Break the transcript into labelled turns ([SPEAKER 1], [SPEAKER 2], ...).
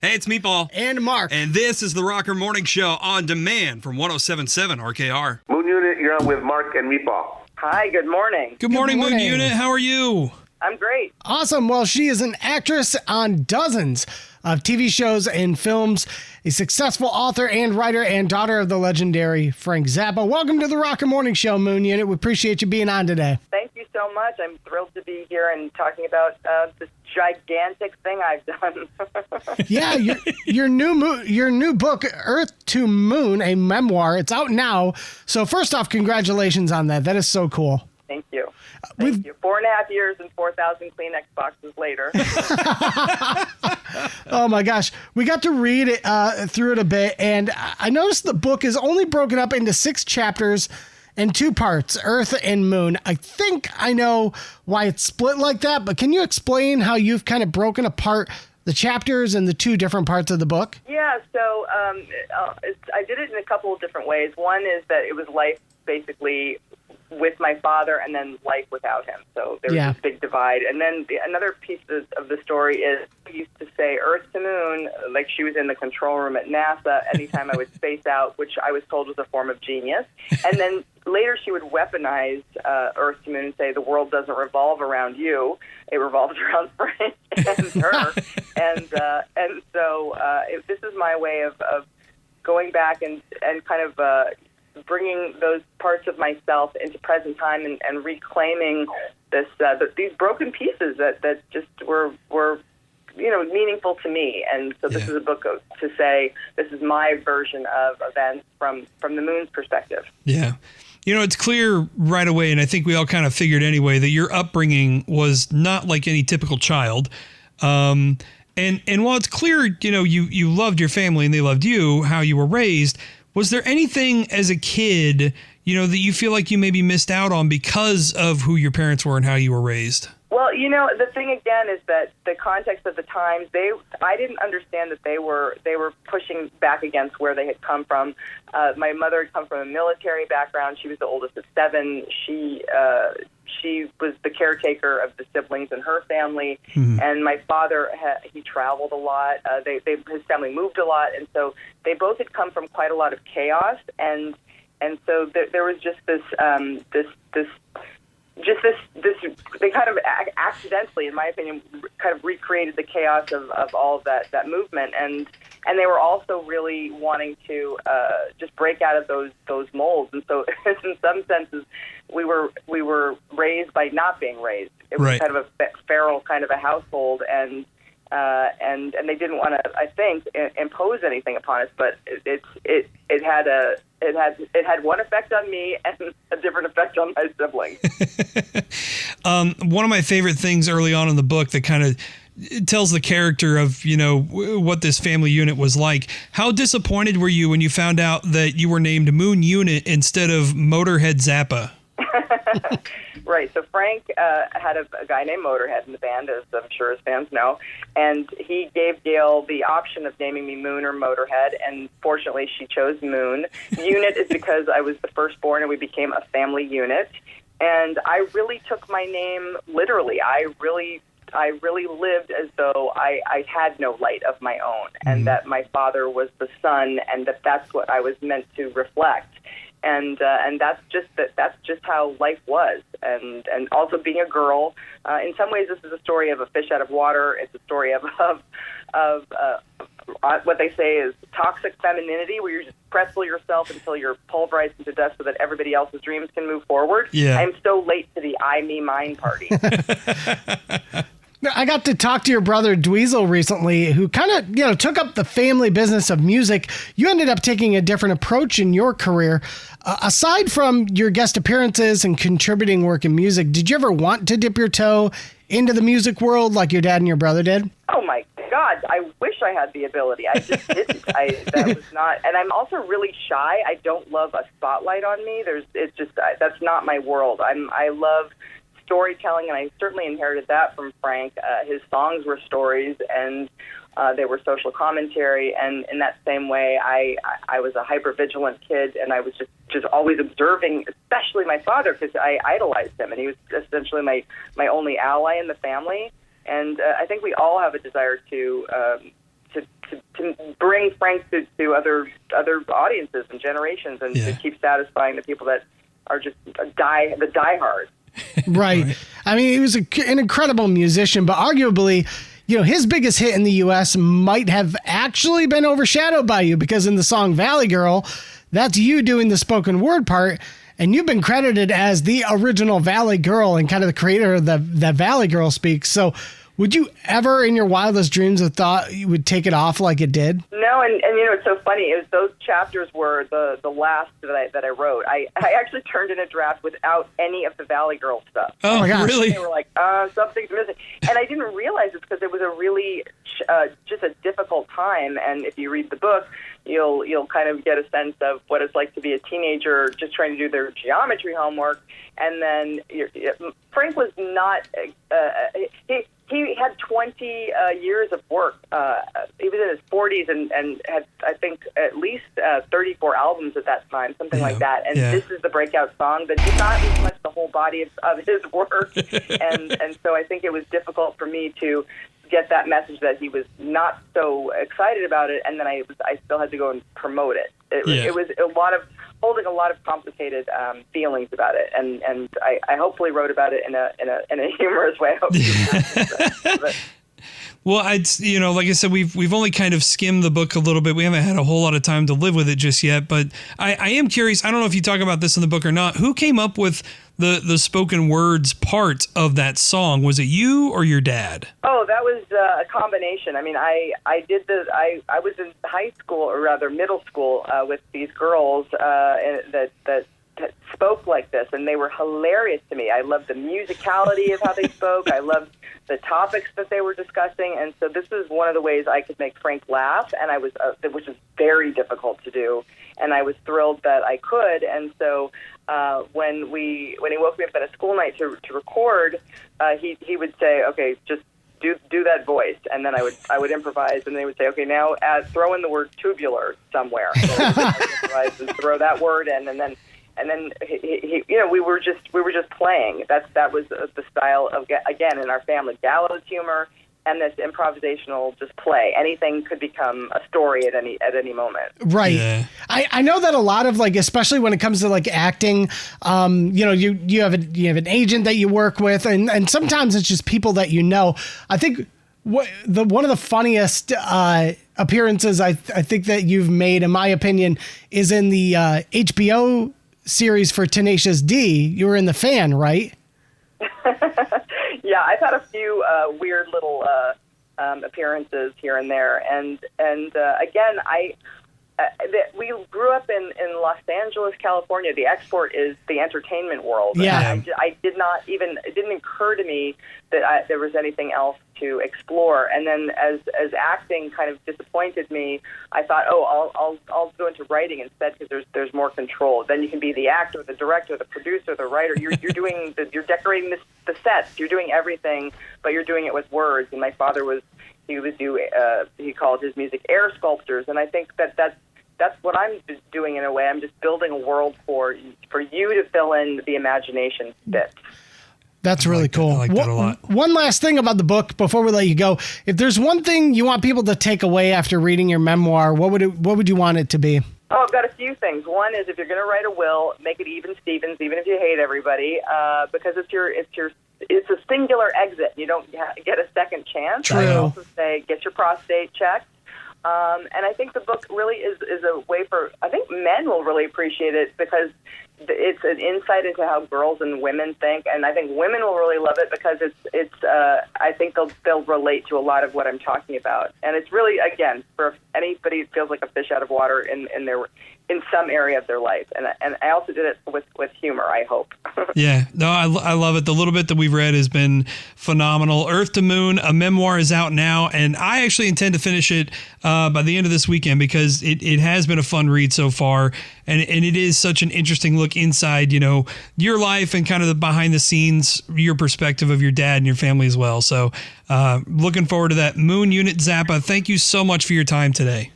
[SPEAKER 1] Hey, it's Meatball.
[SPEAKER 2] And Mark.
[SPEAKER 1] And this is the Rocker Morning Show on demand from 107.7 RKR.
[SPEAKER 3] Moon Unit, you're on with Mark and Meatball.
[SPEAKER 4] Hi, good morning.
[SPEAKER 1] Good morning, Moon Unit. How are you?
[SPEAKER 4] I'm great.
[SPEAKER 2] Awesome. Well, she is an actress on dozens of TV shows and films, a successful author and writer, and daughter of the legendary Frank Zappa. Welcome to the Rocker Morning Show, Moon Unit. We appreciate you being on today.
[SPEAKER 4] Thank you so much. I'm thrilled to be here and talking about this gigantic thing I've done.
[SPEAKER 2] Yeah, your new book, Earth to Moon, a memoir. It's out now. So first off, congratulations on that. That is so cool.
[SPEAKER 4] Thank you. Thank you. 4.5 years and 4,000 Kleenex boxes later.
[SPEAKER 2] Oh my gosh. We got to read it through it a bit, and I noticed the book is only broken up into 6 chapters and 2 parts, Earth and Moon. I think I know why it's split like that, but can you explain how you've kind of broken apart the chapters and the 2 different parts of the book?
[SPEAKER 4] Yeah, so I did it in a couple of different ways. One is that it was life basically with my father and then life without him. So there was this big divide. And then another piece of the story is I used to say Earth to Moon, like she was in the control room at NASA anytime I would space out, which I was told was a form of genius. And then later she would weaponize Earth to Moon and say the world doesn't revolve around you. It revolves around Frank and her. and so this is my way of going back and kind of bringing those parts of myself into present time and reclaiming these broken pieces that just were meaningful to me. And so this is a book to say this is my version of events from the moon's perspective.
[SPEAKER 1] Yeah. You know, it's clear right away, and I think we all kind of figured anyway, that your upbringing was not like any typical child. And while it's clear, you loved your family and they loved you, how you were raised, was there anything as a kid, that you feel like you maybe missed out on because of who your parents were and how you were raised? Well,
[SPEAKER 4] the thing again is that the context of the times, I didn't understand that they were pushing back against where they had come from. My mother had come from a military background. She was the oldest of 7. She was the caretaker of the siblings in her family, and my father he traveled a lot. His family moved a lot, and so they both had come from quite a lot of chaos, and so there was just this they kind of accidentally, in my opinion, kind of recreated the chaos of all of that movement, and they were also really wanting to just break out of those molds. And so, in some senses, we were raised by not being raised. It was kind of a feral kind of a household, and they didn't want to, I think, impose anything upon us. But it had one effect on me and a different effect on my siblings.
[SPEAKER 1] One of my favorite things early on in the book that kind of tells the character of, what this family unit was like. How disappointed were you when you found out that you were named Moon Unit instead of Motorhead Zappa?
[SPEAKER 4] Right. So Frank had a guy named Motorhead in the band, as I'm sure his fans know, and he gave Gail the option of naming me Moon or Motorhead, and fortunately she chose Moon. Unit is because I was the firstborn and we became a family unit, and I really took my name literally. I really lived as though I had no light of my own, and that my father was the sun, and that's what I was meant to reflect. And that's just how life was, and also being a girl. In some ways, this is a story of a fish out of water. It's a story of what they say is toxic femininity, where you just pretzel yourself until you're pulverized into dust, so that everybody else's dreams can move forward.
[SPEAKER 1] Yeah.
[SPEAKER 4] I'm so late to the I, me, mine party.
[SPEAKER 2] I got to talk to your brother Dweezil recently, who kind of, took up the family business of music. You ended up taking a different approach in your career. Aside from your guest appearances and contributing work in music, did you ever want to dip your toe into the music world like your dad and your brother did?
[SPEAKER 4] Oh my God, I wish I had the ability. I just didn't. That was not, and I'm also really shy. I don't love a spotlight on me. That's not my world. I love storytelling, and I certainly inherited that from Frank. His songs were stories, and they were social commentary, and in that same way, I was a hyper-vigilant kid, and I was just always observing, especially my father, because I idolized him, and he was essentially my only ally in the family. And I think we all have a desire to bring Frank to other audiences and generations, and to keep satisfying the people that are just the diehards.
[SPEAKER 2] Right. I mean, he was an incredible musician, but arguably, his biggest hit in the U.S. might have actually been overshadowed by you, because in the song Valley Girl, that's you doing the spoken word part, and you've been credited as the original Valley Girl and kind of the creator of that Valley Girl speak. So would you ever in your wildest dreams have thought you would take it off like it did?
[SPEAKER 4] No, and it's so funny. It was those chapters were the last that I wrote. I actually turned in a draft without any of the Valley Girl stuff.
[SPEAKER 1] Oh my gosh. Really?
[SPEAKER 4] They were like, something's missing. And I didn't realize it because it was a really just a difficult time. And if you read the book, you'll kind of get a sense of what it's like to be a teenager just trying to do their geometry homework. And then Frank was not he had 20 years of work. He was in his 40s and had, I think, at least 34 albums at that time, something like that. And this is the breakout song that did not reflect the whole body of his work. and so I think it was difficult for me to get that message that he was not so excited about it, and then I still had to go and promote it. It was holding a lot of complicated feelings about it, and I hopefully wrote about it in a humorous way. I hope you
[SPEAKER 1] Well, like I said, we've only kind of skimmed the book a little bit. We haven't had a whole lot of time to live with it just yet, but I am curious. I don't know if you talk about this in the book or not. Who came up with the spoken words part of that song? Was it you or your dad?
[SPEAKER 4] Oh, that was a combination. I mean, I was in high school, or rather middle school, with these girls that spoke like this, and they were hilarious to me. I loved the musicality of how they spoke. I loved the topics that they were discussing, and so this was one of the ways I could make Frank laugh, and which was very difficult to do, and I was thrilled that I could. And so when he woke me up at a school night to record, he would say, "Okay, just do that voice," and then I would improvise, and they would say, "Okay, now throw in the word tubular somewhere." So I would improvise and throw that word in, and then he we were just playing. That was the style of, again, in our family, gallows humor and this improvisational just play. Anything could become a story at any moment.
[SPEAKER 2] Right. Yeah. I know that a lot of, like, especially when it comes to like acting, you have an agent that you work with, and sometimes it's just people that you know. I think one of the funniest appearances I think that you've made, in my opinion, is in the HBO series for Tenacious D. You were in The Fan, right?
[SPEAKER 4] Yeah, I've had a few weird little appearances here and there, and again, we grew up in Los Angeles, California. The export is the entertainment world.
[SPEAKER 2] Yeah,
[SPEAKER 4] I did not even. It didn't occur to me that there was anything else to explore. And then as acting kind of disappointed me, I thought, I'll go into writing instead, because there's more control. Then you can be the actor, the director, the producer, the writer. You're you're decorating the sets. You're doing everything, but you're doing it with words. And my father he called his music air sculptors, and I think that's what I'm doing in a way. I'm just building a world for you to fill in the imagination bits.
[SPEAKER 2] That's really cool.
[SPEAKER 1] I like that a lot.
[SPEAKER 2] One last thing about the book before we let you go. If there's one thing you want people to take away after reading your memoir, what would you want it to be?
[SPEAKER 4] Oh, I've got a few things. One is, if you're going to write a will, make it even Stevens, even if you hate everybody, because it's a singular exit. You don't get a second chance.
[SPEAKER 2] True.
[SPEAKER 4] I also say get your prostate checked. And I think the book really is a way for, I think men will really appreciate it, because it's an insight into how girls and women think, and I think women will really love it because it's I think they'll relate to a lot of what I'm talking about, and it's really, again, for anybody who feels like a fish out of water in some area of their life, and I also did it with humor, I hope.
[SPEAKER 1] Yeah, no, I love it. The little bit that we've read has been phenomenal. Earth to Moon, a memoir, is out now, and I actually intend to finish it by the end of this weekend, because it has been a fun read so far, and it is such an interesting look inside, your life and kind of the behind the scenes, your perspective of your dad and your family as well. So looking forward to that. Moon Unit Zappa, thank you so much for your time today.